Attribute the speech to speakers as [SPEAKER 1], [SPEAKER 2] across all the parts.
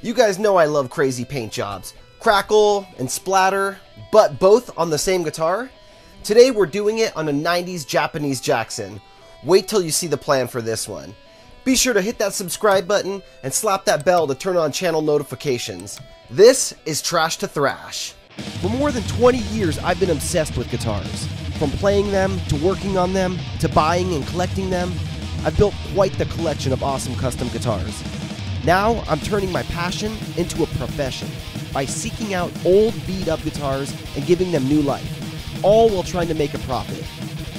[SPEAKER 1] You guys know I love crazy paint jobs, Crackle and Splatter, but both on the same guitar. Today we're doing it on a 90s Japanese Jackson. Wait till you see the plan for this one. Be sure to hit that subscribe button and slap that bell to turn on channel notifications. This is Trash to Thrash. For more than 20 years I've been obsessed with guitars. From playing them, to working on them, to buying and collecting them, I've built quite the collection of awesome custom guitars. Now, I'm turning my passion into a profession by seeking out old, beat-up guitars and giving them new life, all while trying to make a profit.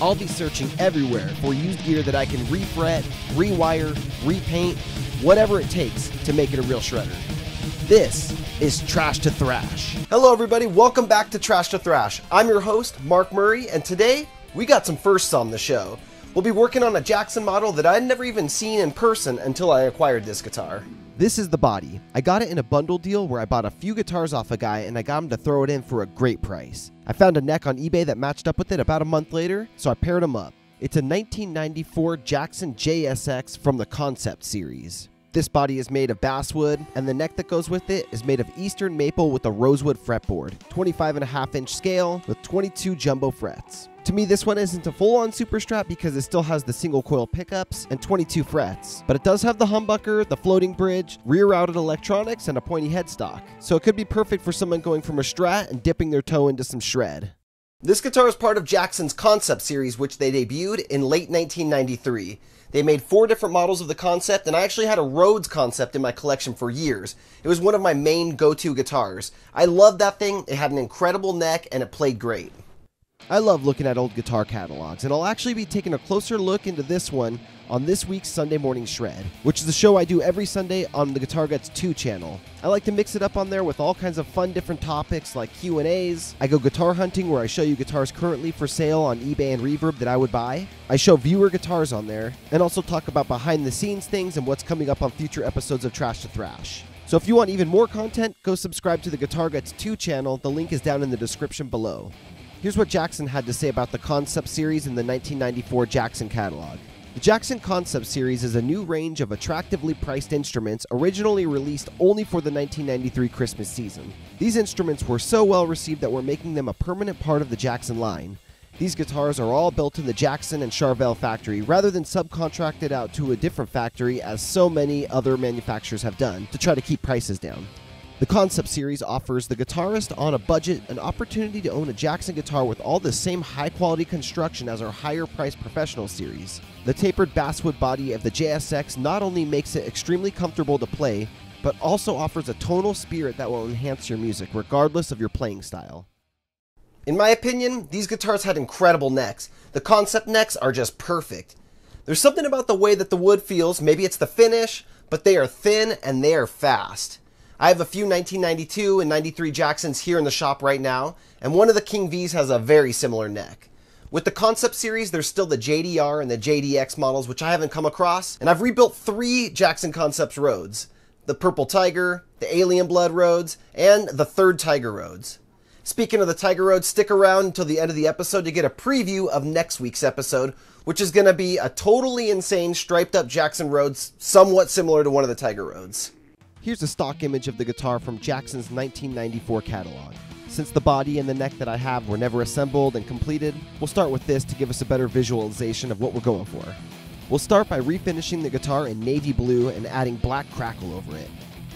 [SPEAKER 1] I'll be searching everywhere for used gear that I can refret, rewire, repaint, whatever it takes to make it a real shredder. This is Trash to Thrash. Hello everybody, welcome back to Trash to Thrash. I'm your host, Mark Murray, and today we got some firsts on the show. We'll be working on a Jackson model that I'd never even seen in person until I acquired this guitar. This is the body. I got it in a bundle deal where I bought a few guitars off a guy and I got him to throw it in for a great price. I found a neck on eBay that matched up with it about a month later, so I paired them up. It's a 1994 Jackson JSX from the Concept series. This body is made of basswood, and the neck that goes with it is made of eastern maple with a rosewood fretboard, 25.5-inch scale with 22 jumbo frets. To me, this one isn't a full-on super strap because it still has the single coil pickups and 22 frets, but it does have the humbucker, the floating bridge, rear-routed electronics, and a pointy headstock, so it could be perfect for someone going from a strat and dipping their toe into some shred. This guitar is part of Jackson's Concept series, which they debuted in late 1993. They made 4 different models of the Concept, and I actually had a Rhodes Concept in my collection for years. It was one of my main go-to guitars. I loved that thing, it had an incredible neck, and it played great. I love looking at old guitar catalogs, and I'll actually be taking a closer look into this one on this week's Sunday Morning Shred, which is a show I do every Sunday on the Guitar Guts 2 channel. I like to mix it up on there with all kinds of fun different topics like Q&As. I go guitar hunting where I show you guitars currently for sale on eBay and Reverb that I would buy. I show viewer guitars on there, and also talk about behind the scenes things and what's coming up on future episodes of Trash to Thrash. So if you want even more content, go subscribe to the Guitar Guts 2 channel. The link is down in the description below. Here's what Jackson had to say about the Concept series in the 1994 Jackson catalog. The Jackson Concept series is a new range of attractively priced instruments originally released only for the 1993 Christmas season. These instruments were so well received that we're making them a permanent part of the Jackson line. These guitars are all built in the Jackson and Charvel factory rather than subcontracted out to a different factory as so many other manufacturers have done to try to keep prices down. The Concept series offers the guitarist on a budget an opportunity to own a Jackson guitar with all the same high-quality construction as our higher-priced Professional series. The tapered basswood body of the JSX not only makes it extremely comfortable to play, but also offers a tonal spirit that will enhance your music regardless of your playing style. In my opinion, these guitars had incredible necks. The Concept necks are just perfect. There's something about the way that the wood feels, maybe it's the finish, but they are thin and they are fast. I have a few 1992 and 93 Jacksons here in the shop right now, and one of the King V's has a very similar neck. With the Concept series, there's still the JDR and the JDX models, which I haven't come across, and I've rebuilt 3 Jackson Concepts Rhodes. The Purple Tiger, the Alien Blood Rhodes, and the 3rd Tiger Rhodes. Speaking of the Tiger Rhodes, stick around until the end of the episode to get a preview of next week's episode, which is going to be a totally insane striped up Jackson Rhodes, somewhat similar to one of the Tiger Rhodes. Here's a stock image of the guitar from Jackson's 1994 catalog. Since the body and the neck that I have were never assembled and completed, we'll start with this to give us a better visualization of what we're going for. We'll start by refinishing the guitar in navy blue and adding black Crackle over it.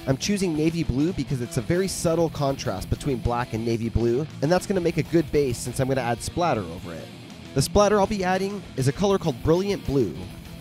[SPEAKER 1] I'm choosing navy blue because it's a very subtle contrast between black and navy blue, and that's going to make a good base since I'm going to add Splatter over it. The Splatter I'll be adding is a color called Brilliant Blue.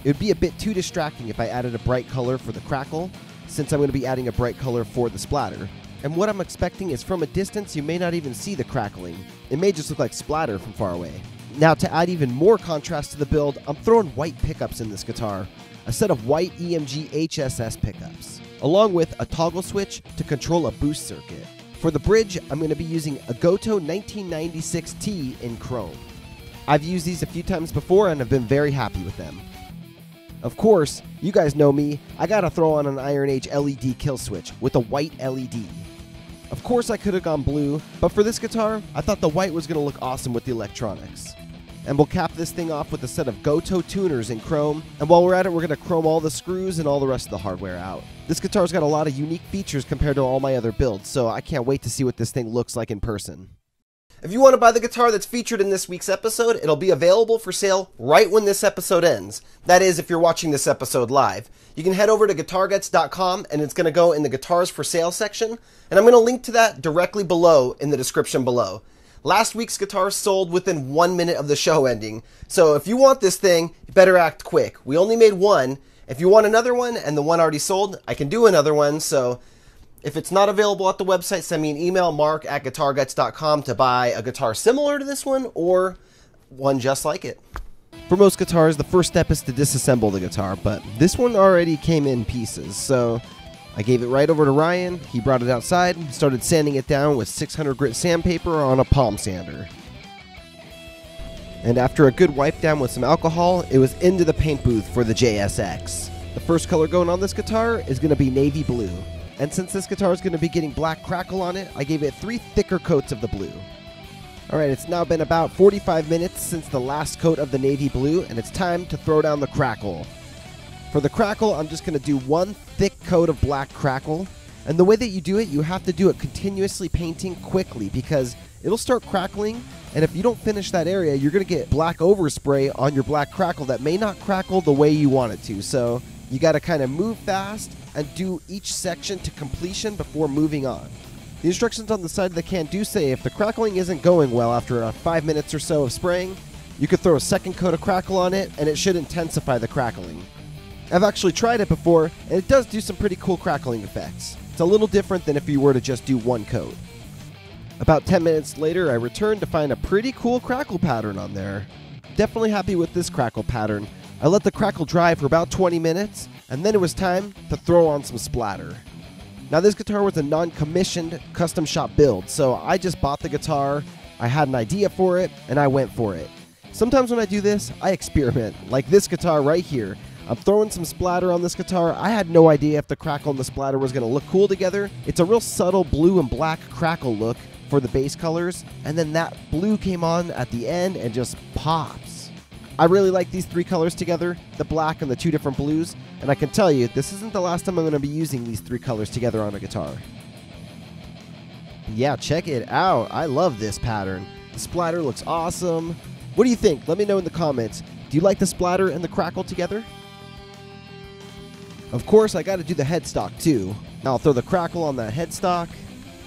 [SPEAKER 1] It would be a bit too distracting if I added a bright color for the Crackle, since I'm going to be adding a bright color for the Splatter. And what I'm expecting is from a distance you may not even see the crackling. It may just look like splatter from far away. Now to add even more contrast to the build, I'm throwing white pickups in this guitar. A set of white EMG HSS pickups, along with a toggle switch to control a boost circuit. For the bridge, I'm going to be using a Goto 1996T in chrome. I've used these a few times before and have been very happy with them. Of course, you guys know me, I gotta throw on an Iron Age LED kill switch with a white LED. Of course I could have gone blue, but for this guitar, I thought the white was gonna look awesome with the electronics. And we'll cap this thing off with a set of Goto tuners in chrome. And while we're at it, we're going to chrome all the screws and all the rest of the hardware out. This guitar's got a lot of unique features compared to all my other builds, so I can't wait to see what this thing looks like in person. If you want to buy the guitar that's featured in this week's episode, it'll be available for sale right when this episode ends. That is, if you're watching this episode live. You can head over to guitarguts.com and it's going to go in the guitars for sale section, and I'm going to link to that directly below in the description below. Last week's guitar sold within 1 minute of the show ending, so if you want this thing, you better act quick. We only made one. If you want another one and the one already sold, I can do another one, so if it's not available at the website, send me an email, mark@guitarguts.com, to buy a guitar similar to this one or one just like it. For most guitars, the first step is to disassemble the guitar, but this one already came in pieces, so I gave it right over to Ryan. He brought it outside and started sanding it down with 600 grit sandpaper on a palm sander. And after a good wipe down with some alcohol, it was into the paint booth for the JSX. The first color going on this guitar is going to be navy blue. And since this guitar is going to be getting black Crackle on it, I gave it 3 thicker coats of the blue. Alright, it's now been about 45 minutes since the last coat of the navy blue, and it's time to throw down the Crackle. For the Crackle, I'm just going to do 1 thick coat of black Crackle. And the way that you do it, you have to do it continuously painting quickly because it'll start crackling, and if you don't finish that area, you're going to get black overspray on your black Crackle that may not crackle the way you want it to. So you got to kind of move fast and do each section to completion before moving on. The instructions on the side of the can do say if the crackling isn't going well after 5 minutes or so of spraying, you could throw a second coat of Crackle on it and it should intensify the crackling. I've actually tried it before and it does do some pretty cool crackling effects. It's a little different than if you were to just do 1 coat. About 10 minutes later, I returned to find a pretty cool crackle pattern on there. Definitely happy with this crackle pattern. I let the Crackle dry for about 20 minutes, and then it was time to throw on some splatter. Now this guitar was a non-commissioned custom shop build, so I just bought the guitar, I had an idea for it, and I went for it. Sometimes when I do this, I experiment, like this guitar right here. I'm throwing some splatter on this guitar. I had no idea if the Crackle and the splatter was going to look cool together. It's a real subtle blue and black Crackle look for the base colors, and then that blue came on at the end and just pops. I really like these 3 colors together, the black and the 2 different blues, and I can tell you, this isn't the last time I'm going to be using these 3 colors together on a guitar. Yeah, check it out. I love this pattern. The splatter looks awesome. What do you think? Let me know in the comments. Do you like the splatter and the Crackle together? Of course, I got to do the headstock too. Now I'll throw the Crackle on that headstock.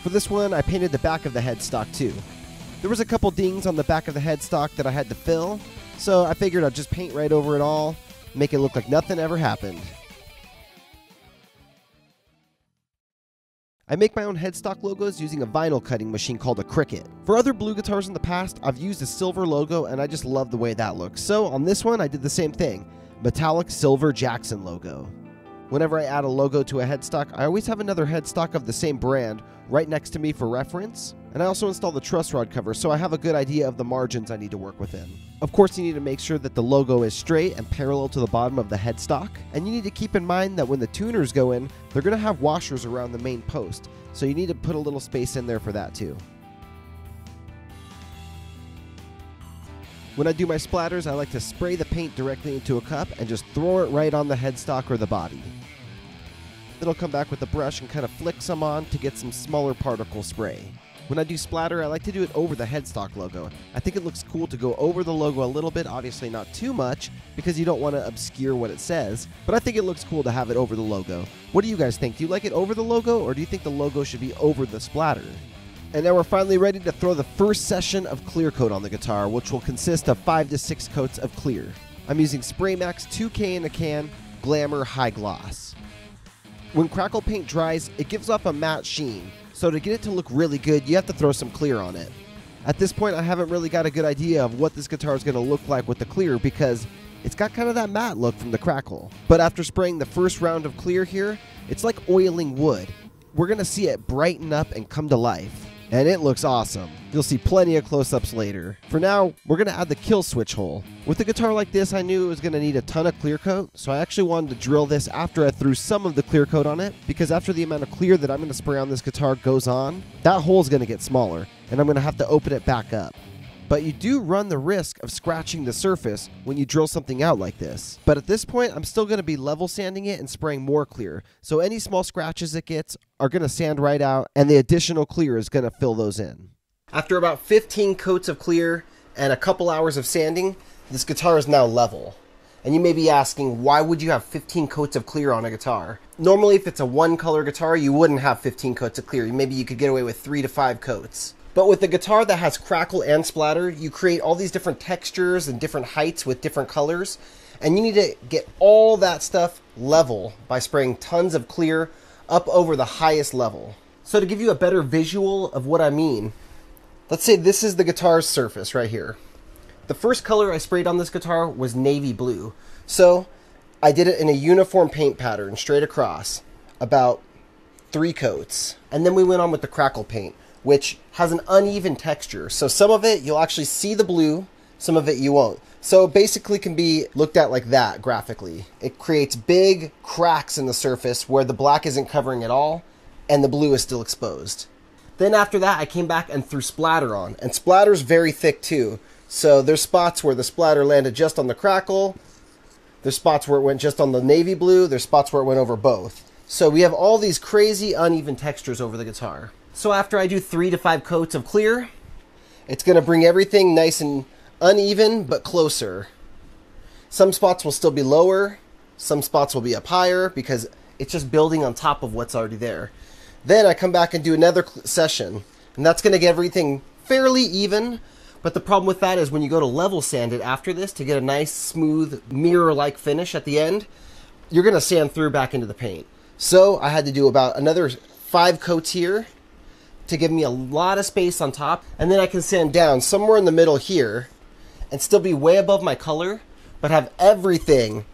[SPEAKER 1] For this one, I painted the back of the headstock too. There was a couple dings on the back of the headstock that I had to fill, so I figured I'd just paint right over it all, make it look like nothing ever happened. I make my own headstock logos using a vinyl cutting machine called a Cricut. For other blue guitars in the past, I've used a silver logo and I just love the way that looks. So on this one, I did the same thing, metallic silver Jackson logo. Whenever I add a logo to a headstock, I always have another headstock of the same brand right next to me for reference, and I also install the truss rod cover so I have a good idea of the margins I need to work within. Of course, you need to make sure that the logo is straight and parallel to the bottom of the headstock, and you need to keep in mind that when the tuners go in, they're going to have washers around the main post, so you need to put a little space in there for that too. When I do my splatters, I like to spray the paint directly into a cup and just throw it right on the headstock or the body. Then I'll come back with a brush and kind of flick some on to get some smaller particle spray. When I do splatter, I like to do it over the headstock logo. I think it looks cool to go over the logo a little bit, obviously not too much, because you don't want to obscure what it says, but I think it looks cool to have it over the logo. What do you guys think? Do you like it over the logo, or do you think the logo should be over the splatter? And now we're finally ready to throw the first session of clear coat on the guitar, which will consist of 5 to 6 coats of clear. I'm using Spray Max 2K in a can, Glamour High Gloss. When Crackle paint dries, it gives off a matte sheen, so to get it to look really good, you have to throw some clear on it. At this point, I haven't really got a good idea of what this guitar is going to look like with the clear because it's got kind of that matte look from the Crackle. But after spraying the first round of clear here, it's like oiling wood. We're going to see it brighten up and come to life. And it looks awesome. You'll see plenty of close-ups later. For now, we're going to add the kill switch hole. With a guitar like this, I knew it was going to need a ton of clear coat, so I actually wanted to drill this after I threw some of the clear coat on it, because after the amount of clear that I'm going to spray on this guitar goes on, that hole is going to get smaller, and I'm going to have to open it back up. but you do run the risk of scratching the surface when you drill something out like this. But at this point, I'm still going to be level sanding it and spraying more clear. So any small scratches it gets are going to sand right out, and the additional clear is going to fill those in. After about 15 coats of clear and a couple hours of sanding, this guitar is now level. And you may be asking, why would you have 15 coats of clear on a guitar? Normally, if it's a one-color guitar, you wouldn't have 15 coats of clear. Maybe you could get away with 3 to 5 coats. But with a guitar that has Crackle and Splatter, you create all these different textures and different heights with different colors. And you need to get all that stuff level by spraying tons of clear up over the highest level. So to give you a better visual of what I mean, let's say this is the guitar's surface right here. The first color I sprayed on this guitar was navy blue. So I did it in a uniform paint pattern straight across, about 3 coats. And then we went on with the Crackle paint, which has an uneven texture. So some of it you'll actually see the blue, some of it you won't. So it basically can be looked at like that graphically. It creates big cracks in the surface where the black isn't covering at all and the blue is still exposed. Then after that I came back and threw Splatter on, and Splatter's very thick too. So there's spots where the Splatter landed just on the Crackle, there's spots where it went just on the navy blue, there's spots where it went over both. So we have all these crazy uneven textures over the guitar. So after I do 3 to 5 coats of clear, it's going to bring everything nice and uneven but closer. Some spots will still be lower, some spots will be up higher because it's just building on top of what's already there. Then I come back and do another session, and that's going to get everything fairly even. But the problem with that is when you go to level sand it after this to get a nice smooth mirror-like finish at the end, you're going to sand through back into the paint. So I had to do about another 5 coats here to give me a lot of space on top, and then I can sand down somewhere in the middle here and still be way above my color, but have everything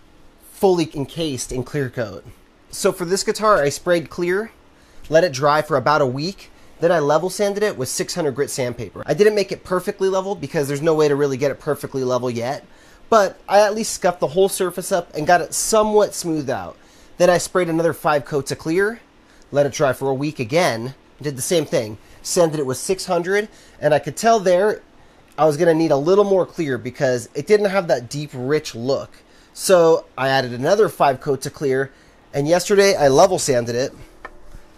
[SPEAKER 1] fully encased in clear coat. So for this guitar, I sprayed clear, let it dry for about a week, then I level sanded it with 600 grit sandpaper. I didn't make it perfectly level because there's no way to really get it perfectly level yet, but I at least scuffed the whole surface up and got it somewhat smoothed out. Then I sprayed another 5 coats of clear, let it dry for a week again, did the same thing, sanded it with 600, and I could tell there I was going to need a little more clear because it didn't have that deep, rich look. So I added another 5 coats of clear, and yesterday I level sanded it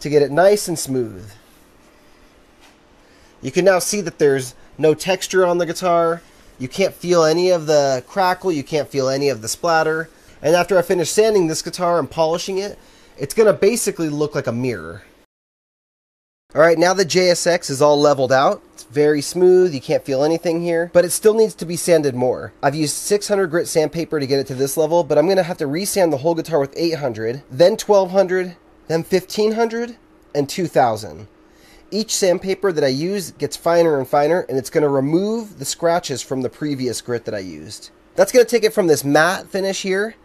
[SPEAKER 1] to get it nice and smooth. You can now see that there's no texture on the guitar. You can't feel any of the crackle, you can't feel any of the splatter. And after I finish sanding this guitar and polishing it, it's going to basically look like a mirror. Alright, now the JSX is all leveled out. It's very smooth, you can't feel anything here, but it still needs to be sanded more. I've used 600 grit sandpaper to get it to this level, but I'm going to have to resand the whole guitar with 800, then 1200, then 1500, and 2000. Each sandpaper that I use gets finer and finer, and it's going to remove the scratches from the previous grit that I used. That's going to take it from this matte finish here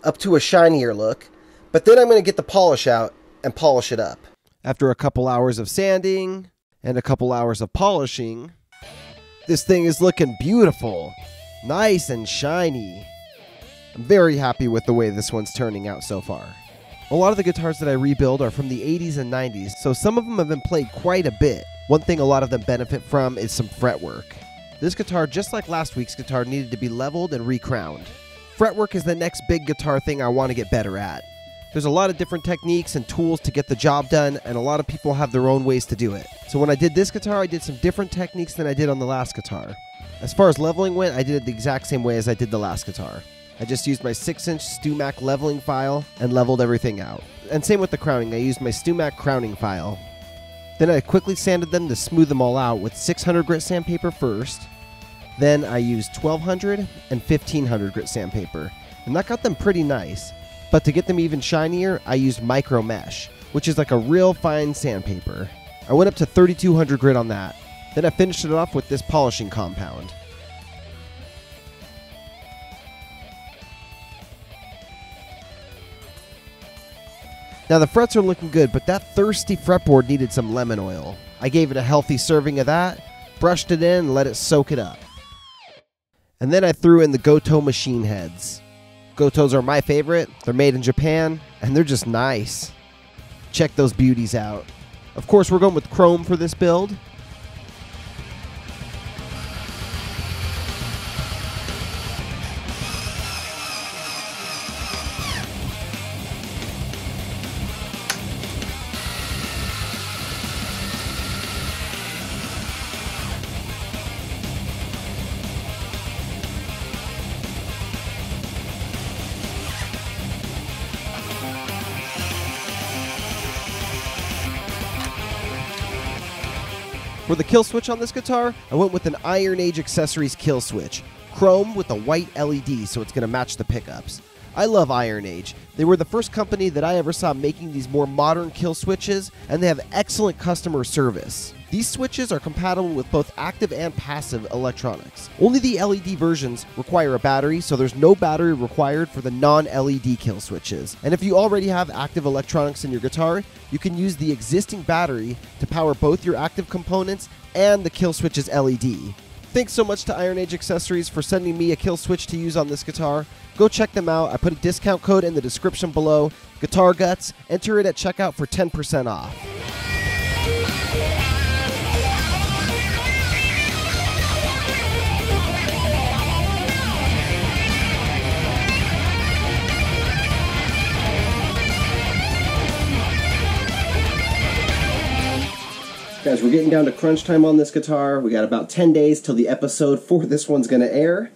[SPEAKER 1] up to a shinier look, but then I'm going to get the polish out and polish it up. After a couple hours of sanding and a couple hours of polishing, this thing is looking beautiful, nice and shiny. I'm very happy with the way this one's turning out so far. A lot of the guitars that I rebuild are from the 80s and 90s, so some of them have been played quite a bit. One thing a lot of them benefit from is some fretwork. This guitar, just like last week's guitar, needed to be leveled and recrowned. Fretwork is the next big guitar thing I want to get better at. There's a lot of different techniques and tools to get the job done, and a lot of people have their own ways to do it. So when I did this guitar, I did some different techniques than I did on the last guitar. As far as leveling went, I did it the exact same way as I did the last guitar. I just used my 6-inch StewMac leveling file and leveled everything out. And same with the crowning, I used my StewMac crowning file. Then I quickly sanded them to smooth them all out with 600 grit sandpaper first. Then I used 1200 and 1500 grit sandpaper, and that got them pretty nice. But to get them even shinier, I used micro mesh, which is like a real fine sandpaper. I went up to 3200 grit on that. Then I finished it off with this polishing compound. Now the frets are looking good, but that thirsty fretboard needed some lemon oil. I gave it a healthy serving of that, brushed it in, and let it soak it up. And then I threw in the Goto machine heads. Gotos are my favorite. They're made in Japan, and they're just nice. Check those beauties out. Of course, we're going with chrome for this build. For the kill switch on this guitar, I went with an Iron Age Accessories kill switch. Chrome with a white LED, so it's going to match the pickups. I love Iron Age. They were the first company that I ever saw making these more modern kill switches, and they have excellent customer service. These switches are compatible with both active and passive electronics. Only the LED versions require a battery, so there's no battery required for the non-LED kill switches. And if you already have active electronics in your guitar, you can use the existing battery to power both your active components and the kill switch's LED. Thanks so much to Iron Age Accessories for sending me a kill switch to use on this guitar. Go check them out. I put a discount code in the description below. Guitar Guts. Enter it at checkout for 10% off. Guys, we're getting down to crunch time on this guitar. We got about 10 days till the episode for this one's going to air.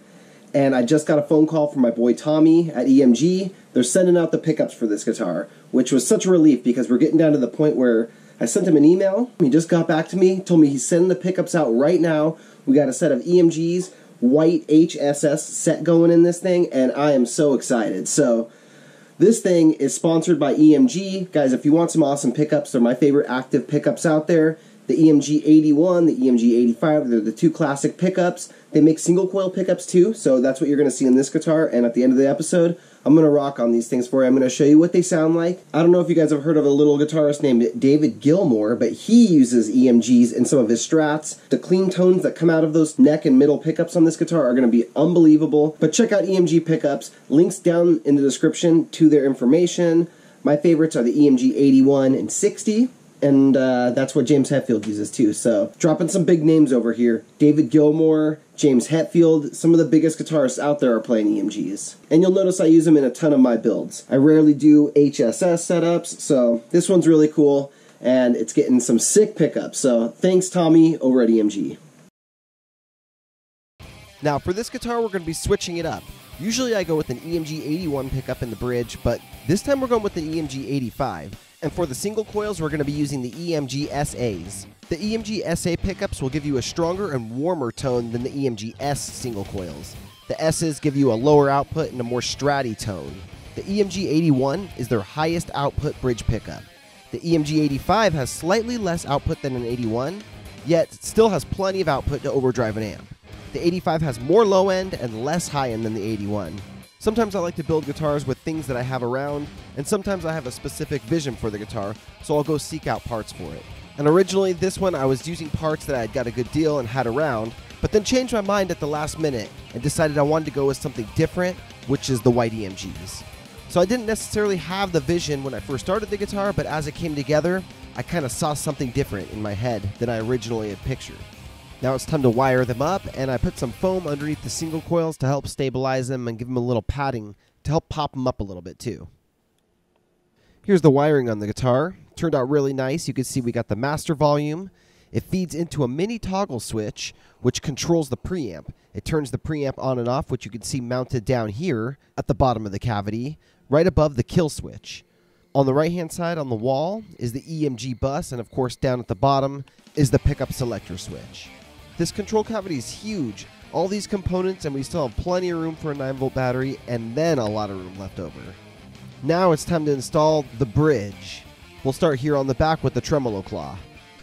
[SPEAKER 1] And I just got a phone call from my boy Tommy at EMG. They're sending out the pickups for this guitar, which was such a relief because we're getting down to the point where I sent him an email. He just got back to me, told me he's sending the pickups out right now. We got a set of EMG's white HSS set going in this thing, and I am so excited. So this thing is sponsored by EMG. Guys, if you want some awesome pickups, they're my favorite active pickups out there. The EMG 81, the EMG 85, they're the two classic pickups. They make single coil pickups too, so that's what you're going to see in this guitar. And at the end of the episode, I'm going to rock on these things for you. I'm going to show you what they sound like. I don't know if you guys have heard of a little guitarist named David Gilmour, but he uses EMGs in some of his strats. The clean tones that come out of those neck and middle pickups on this guitar are going to be unbelievable. But check out EMG pickups. Links down in the description to their information. My favorites are the EMG 81 and 60. And that's what James Hetfield uses too. So dropping some big names over here. David Gilmour, James Hetfield, some of the biggest guitarists out there are playing EMGs. And you'll notice I use them in a ton of my builds. I rarely do HSS setups, so this one's really cool. And it's getting some sick pickups. So thanks Tommy over at EMG. Now for this guitar we're going to be switching it up. Usually I go with an EMG 81 pickup in the bridge, but this time we're going with an EMG 85. And for the single coils, we're going to be using the EMG SAs. The EMG SA pickups will give you a stronger and warmer tone than the EMG S single coils. The S's give you a lower output and a more stratty tone. The EMG 81 is their highest output bridge pickup. The EMG 85 has slightly less output than an 81, yet still has plenty of output to overdrive an amp. The 85 has more low end and less high end than the 81. Sometimes I like to build guitars with things that I have around, and sometimes I have a specific vision for the guitar, so I'll go seek out parts for it. And originally this one I was using parts that I had got a good deal and had around, but then changed my mind at the last minute and decided I wanted to go with something different, which is the white EMGs. So I didn't necessarily have the vision when I first started the guitar, but as it came together, I kind of saw something different in my head than I originally had pictured. Now it's time to wire them up, and I put some foam underneath the single coils to help stabilize them and give them a little padding to help pop them up a little bit too. Here's the wiring on the guitar. Turned out really nice. You can see we got the master volume. It feeds into a mini toggle switch which controls the preamp. It turns the preamp on and off, which you can see mounted down here at the bottom of the cavity, right above the kill switch. On the right hand side on the wall is the EMG bus, and of course down at the bottom is the pickup selector switch. This control cavity is huge. All these components, and we still have plenty of room for a 9-volt battery, and then a lot of room left over. Now it's time to install the bridge. We'll start here on the back with the tremolo claw.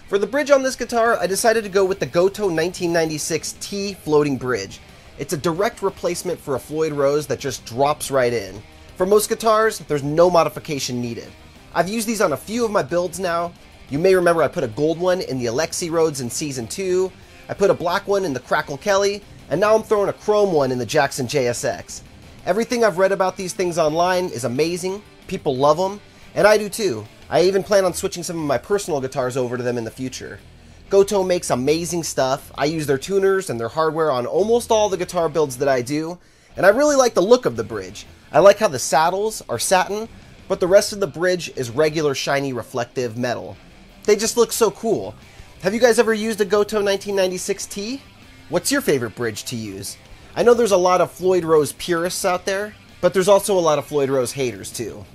[SPEAKER 1] For the bridge on this guitar, I decided to go with the Gotoh 1996 T floating bridge. It's a direct replacement for a Floyd Rose that just drops right in. For most guitars, there's no modification needed. I've used these on a few of my builds now. You may remember I put a gold one in the Alexi Rhodes in Season 2. I put a black one in the Crackle Kelly, and now I'm throwing a chrome one in the Jackson JSX. Everything I've read about these things online is amazing, people love them, and I do too. I even plan on switching some of my personal guitars over to them in the future. Gotoh makes amazing stuff. I use their tuners and their hardware on almost all the guitar builds that I do, and I really like the look of the bridge. I like how the saddles are satin, but the rest of the bridge is regular shiny reflective metal. They just look so cool. Have you guys ever used a Gotoh 1996 T? What's your favorite bridge to use? I know there's a lot of Floyd Rose purists out there, but there's also a lot of Floyd Rose haters too.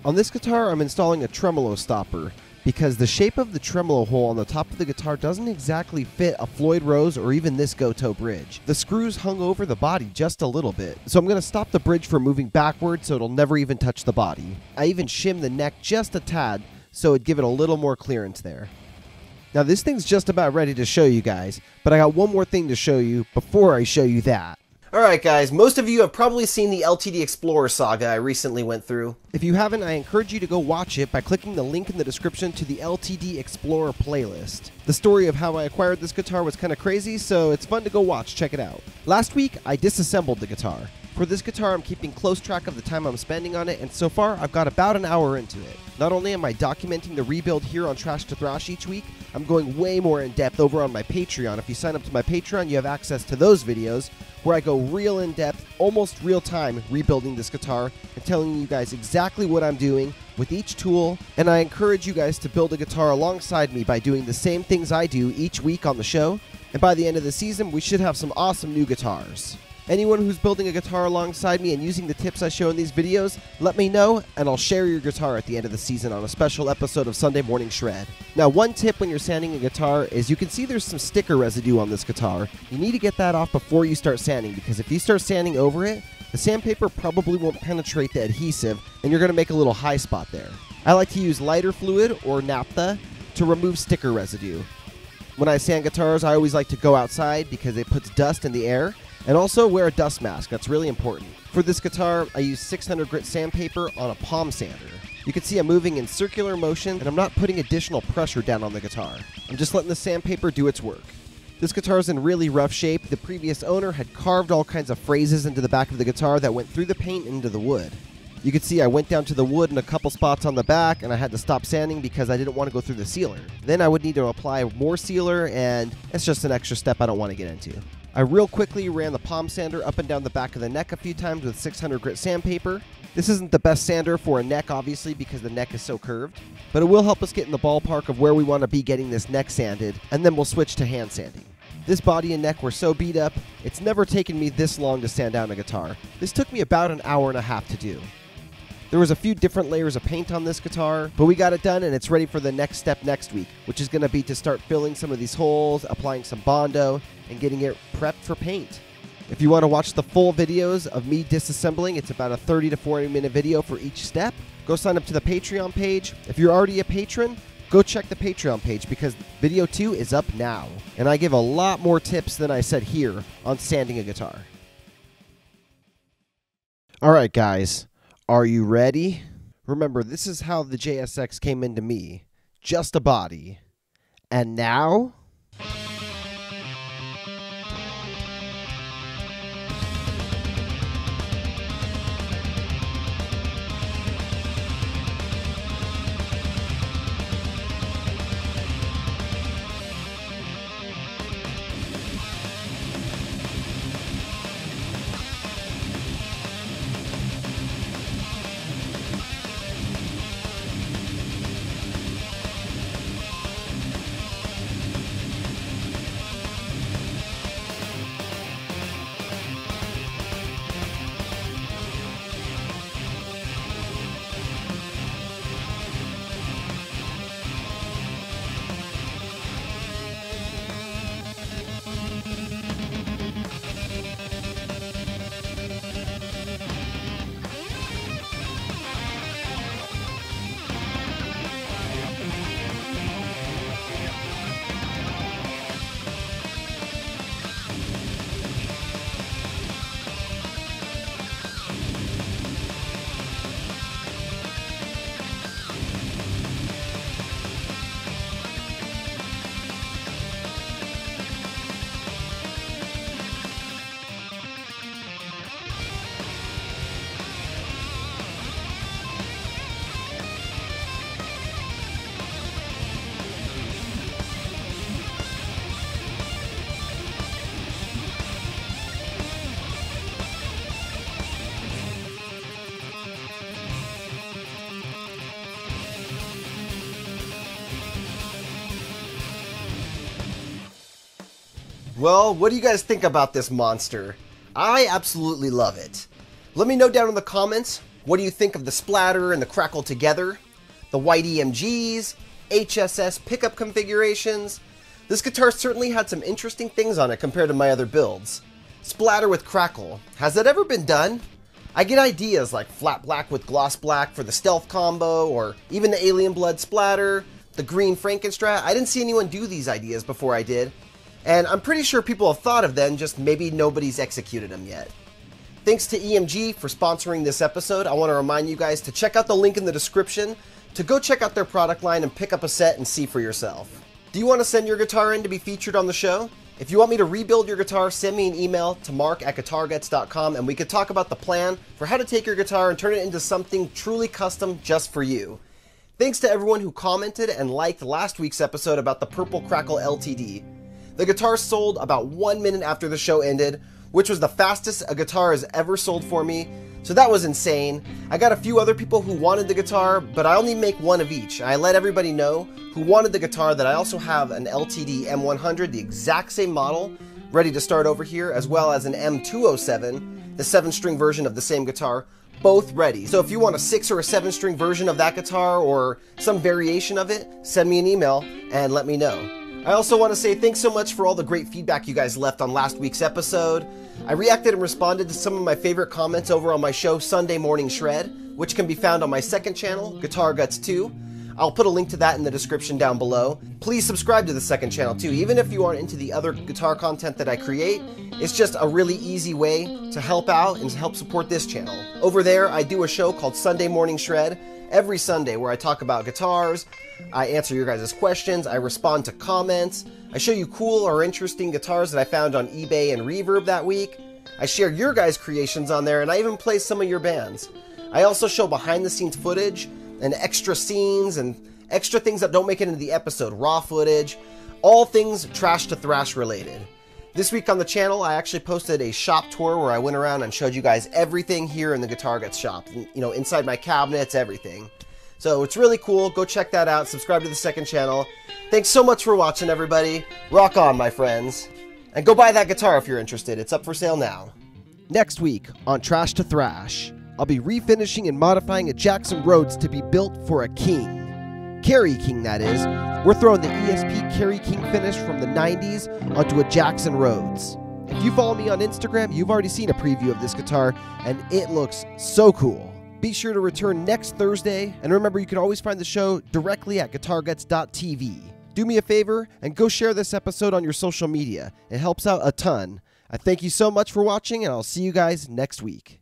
[SPEAKER 1] On this guitar, I'm installing a tremolo stopper. because the shape of the tremolo hole on the top of the guitar doesn't exactly fit a Floyd Rose or even this Gotoh bridge. The screws hung over the body just a little bit, so I'm going to stop the bridge from moving backward so it'll never even touch the body. I even shimmed the neck just a tad so it'd give it a little more clearance there. Now this thing's just about ready to show you guys, but I got one more thing to show you before I show you that. Alright guys, most of you have probably seen the LTD Explorer saga I recently went through. If you haven't, I encourage you to go watch it by clicking the link in the description to the LTD Explorer playlist. The story of how I acquired this guitar was kind of crazy, so it's fun to go watch, check it out. Last week, I disassembled the guitar. For this guitar, I'm keeping close track of the time I'm spending on it, and so far, I've got about an hour into it. Not only am I documenting the rebuild here on Trash to Thrash each week, I'm going way more in depth over on my Patreon. If you sign up to my Patreon, you have access to those videos where I go real in depth, almost real time, rebuilding this guitar and telling you guys exactly what I'm doing with each tool, and I encourage you guys to build a guitar alongside me by doing the same things I do each week on the show, and by the end of the season, we should have some awesome new guitars. Anyone who's building a guitar alongside me and using the tips I show in these videos, let me know, and I'll share your guitar at the end of the season on a special episode of Sunday Morning Shred. Now, one tip when you're sanding a guitar is you can see there's some sticker residue on this guitar. You need to get that off before you start sanding, because if you start sanding over it, the sandpaper probably won't penetrate the adhesive, and you're going to make a little high spot there. I like to use lighter fluid or naphtha to remove sticker residue. When I sand guitars, I always like to go outside because it puts dust in the air. And also wear a dust mask, that's really important. For this guitar, I use 600 grit sandpaper on a palm sander. You can see I'm moving in circular motion, and I'm not putting additional pressure down on the guitar. I'm just letting the sandpaper do its work. This guitar is in really rough shape. The previous owner had carved all kinds of phrases into the back of the guitar that went through the paint into the wood. You can see I went down to the wood in a couple spots on the back, and I had to stop sanding because I didn't want to go through the sealer. Then I would need to apply more sealer, and it's just an extra step I don't want to get into. I real quickly ran the palm sander up and down the back of the neck a few times with 600 grit sandpaper. This isn't the best sander for a neck, obviously, because the neck is so curved, but it will help us get in the ballpark of where we want to be getting this neck sanded, and then we'll switch to hand sanding. This body and neck were so beat up, it's never taken me this long to sand down a guitar. This took me about an hour and a half to do. There was a few different layers of paint on this guitar, but we got it done and it's ready for the next step next week, which is going to be to start filling some of these holes, applying some Bondo, and getting it prepped for paint. If you want to watch the full videos of me disassembling, it's about a 30 to 40 minute video for each step. Go sign up to the Patreon page. If you're already a patron, go check the Patreon page because video 2 is up now. And I give a lot more tips than I said here on sanding a guitar. Alright guys. Are you ready? Remember, this is how the JSX came into me. Just a body. And now? Well, what do you guys think about this monster? I absolutely love it. Let me know down in the comments, what do you think of the Splatter and the Crackle together? The white EMGs? HSS pickup configurations. This guitar certainly had some interesting things on it compared to my other builds. Splatter with Crackle. Has that ever been done? I get ideas like flat black with gloss black for the stealth combo, or even the alien blood splatter, the green Frankenstrat. I didn't see anyone do these ideas before I did, and I'm pretty sure people have thought of them, just maybe nobody's executed them yet. Thanks to EMG for sponsoring this episode. I want to remind you guys to check out the link in the description to go check out their product line and pick up a set and see for yourself. Do you want to send your guitar in to be featured on the show? If you want me to rebuild your guitar, send me an email to mark@guitarguts.com and we could talk about the plan for how to take your guitar and turn it into something truly custom just for you. Thanks to everyone who commented and liked last week's episode about the Purple Crackle LTD. The guitar sold about 1 minute after the show ended, which was the fastest a guitar has ever sold for me, so that was insane. I got a few other people who wanted the guitar, but I only make one of each. I let everybody know who wanted the guitar that I also have an LTD M100, the exact same model, ready to start over here, as well as an M207, the 7-string version of the same guitar, both ready. So if you want a 6 or a 7-string version of that guitar or some variation of it, send me an email and let me know. I also want to say thanks so much for all the great feedback you guys left on last week's episode. I reacted and responded to some of my favorite comments over on my show Sunday Morning Shred, which can be found on my second channel, Guitar Guts 2. I'll put a link to that in the description down below. Please subscribe to the second channel too. Even if you aren't into the other guitar content that I create, it's just a really easy way to help out and to help support this channel. Over there, I do a show called Sunday Morning Shred every Sunday where I talk about guitars, I answer your guys' questions, I respond to comments, I show you cool or interesting guitars that I found on eBay and Reverb that week, I share your guys' creations on there, and I even play some of your bands. I also show behind the scenes footage and extra scenes and extra things that don't make it into the episode, raw footage, all things Trash to Thrash related. This week on the channel, I actually posted a shop tour where I went around and showed you guys everything here in the Guitar Guts shop. You know, inside my cabinets, everything. So it's really cool. Go check that out. Subscribe to the second channel. Thanks so much for watching, everybody. Rock on, my friends. And go buy that guitar if you're interested. It's up for sale now. Next week on Trash to Thrash, I'll be refinishing and modifying a Jackson Rhodes to be built for a king. Kerry King, that is. We're throwing the ESP Kerry King finish from the 90s onto a Jackson Rhodes. If you follow me on Instagram, you've already seen a preview of this guitar, and it looks so cool. Be sure to return next Thursday, and remember you can always find the show directly at guitarguts.tv. Do me a favor and go share this episode on your social media. It helps out a ton. I thank you so much for watching, and I'll see you guys next week.